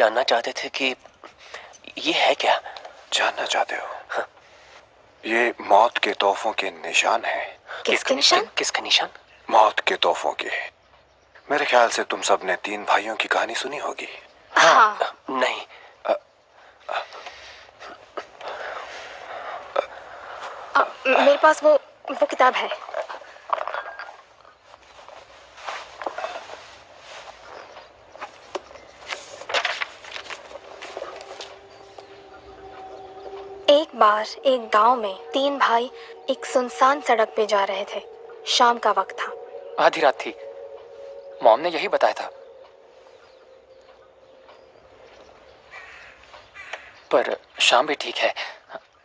जानना चाहते थे कि ये है क्या। जानना चाहते हो? हाँ। ये मौत के तोहफों के निशान हैं। किसके निशान? किसके निशान? मौत के तोहफों के। मेरे ख्याल से तुम सब ने 3 भाइयों की कहानी सुनी होगी। हाँ। नहीं। मेरे पास वो किताब है। एक बार एक गांव में 3 भाई एक सुनसान सड़क पे जा रहे थे। शाम का वक्त था। आधी रात थी। मॉम ने यही बताया था। पर शाम भी ठीक है,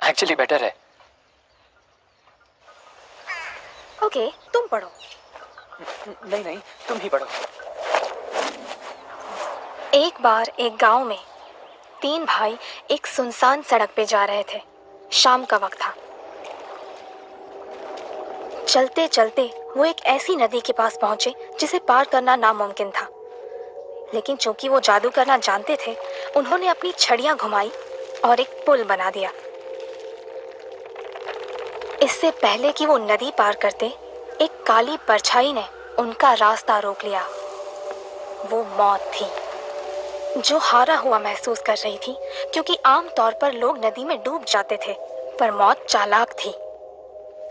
एक्चुअली बेटर है। ओके, तुम पढ़ो। नहीं नहीं, तुम ही पढ़ो। एक बार एक गांव में 3 भाई एक सुनसान सड़क पे जा रहे थे। शाम का वक्त था। चलते चलते वो एक ऐसी नदी के पास पहुंचे जिसे पार करना नामुमकिन था। लेकिन चूंकि वो जादू करना जानते थे, उन्होंने अपनी छड़ियां घुमाई और एक पुल बना दिया। इससे पहले कि वो नदी पार करते, एक काली परछाई ने उनका रास्ता रोक लिया। वो मौत थी, जो हारा हुआ महसूस कर रही थी, क्योंकि आमतौर पर लोग नदी में डूब जाते थे, पर मौत चालाक थी।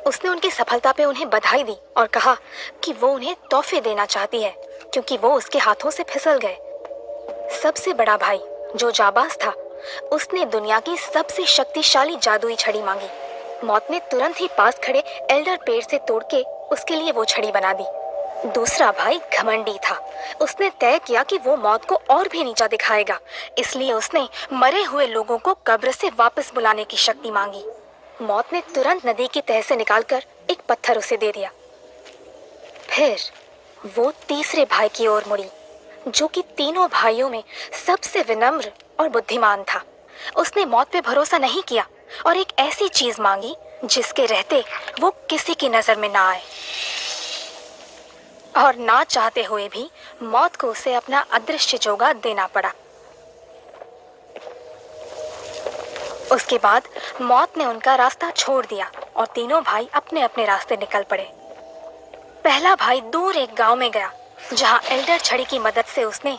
उसने उनकी सफलता पे उन्हें बधाई दी और कहा कि वो उन्हें तोहफे देना चाहती है, क्योंकि वो उसके हाथों से फिसल गए। सबसे बड़ा भाई, जो जाबाज था, उसने दुनिया की सबसे शक्तिशाली जादुई छड़ी मांगी। मौत ने तुरंत ही पास खड़े एल्डर पेड़ से तोड़ के उसके लिए वो छड़ी बना दी। दूसरा भाई घमंडी था। उसने तय किया कि वो मौत को और भी नीचा दिखाएगा, इसलिए उसने मरे हुए लोगों को कब्र से वापस बुलाने की शक्ति मांगी। मौत ने तुरंत नदी की तह से निकालकर एक पत्थर उसे दे दिया। फिर वो तीसरे भाई की ओर मुड़ी, जो कि तीनों भाइयों में सबसे विनम्र और बुद्धिमान था। उसने मौत पे भरोसा नहीं किया और एक ऐसी चीज मांगी जिसके रहते वो किसी की नजर में ना आए। और ना चाहते हुए भी मौत को उसे अपना अदृश्य चोगा देना पड़ा। उसके बाद मौत ने उनका रास्ता छोड़ दिया और तीनों भाई अपने अपने रास्ते निकल पड़े। पहला भाई दूर एक गांव में गया, जहां एल्डर छड़ी की मदद से उसने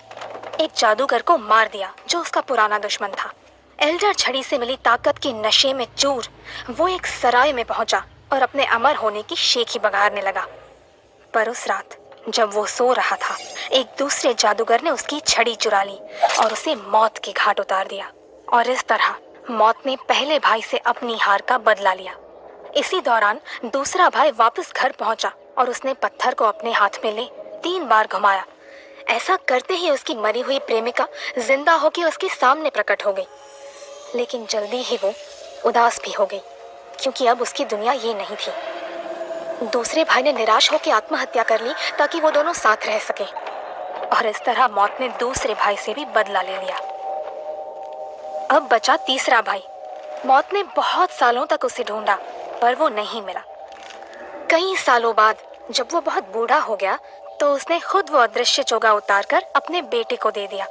एक जादूगर को मार दिया, जो उसका पुराना दुश्मन था। एल्डर छड़ी से मिली ताकत के नशे में चूर वो एक सराय में पहुंचा और अपने अमर होने की शेखी बघारने लगा। पर उस रात जब वो सो रहा था, एक दूसरे जादूगर ने उसकी छड़ी चुरा ली और उसे मौत के घाट उतार दिया। और इस तरह मौत ने पहले भाई से अपनी हार का बदला लिया। इसी दौरान दूसरा भाई वापस घर पहुंचा और उसने पत्थर को अपने हाथ में ले 3 बार घुमाया। ऐसा करते ही उसकी मरी हुई प्रेमिका जिंदा होकर उसके सामने प्रकट हो गई। लेकिन जल्दी ही वो उदास भी हो गई, क्योंकि अब उसकी दुनिया ये नहीं थी। दूसरे भाई ने निराश होकर आत्महत्या कर ली ताकि वो दोनों साथ रह सके। और इस तरह मौत ने दूसरे भाई से भी बदला ले लिया। अब बचा तीसरा भाई। मौत ने बहुत सालों तक उसे ढूंढा, पर वो नहीं मिला। कई सालों बाद जब वो बहुत बूढ़ा हो गया, तो उसने खुद वो अदृश्य चोगा उतारकर अपने बेटे को दे दिया।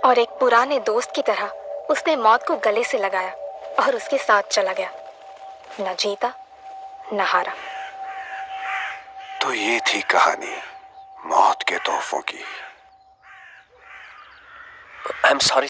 और एक पुराने दोस्त की तरह उसने मौत को गले से लगाया और उसके साथ चला गया, न जीता न हारा। तो ये थी कहानी मौत के तोहफों की। I am sorry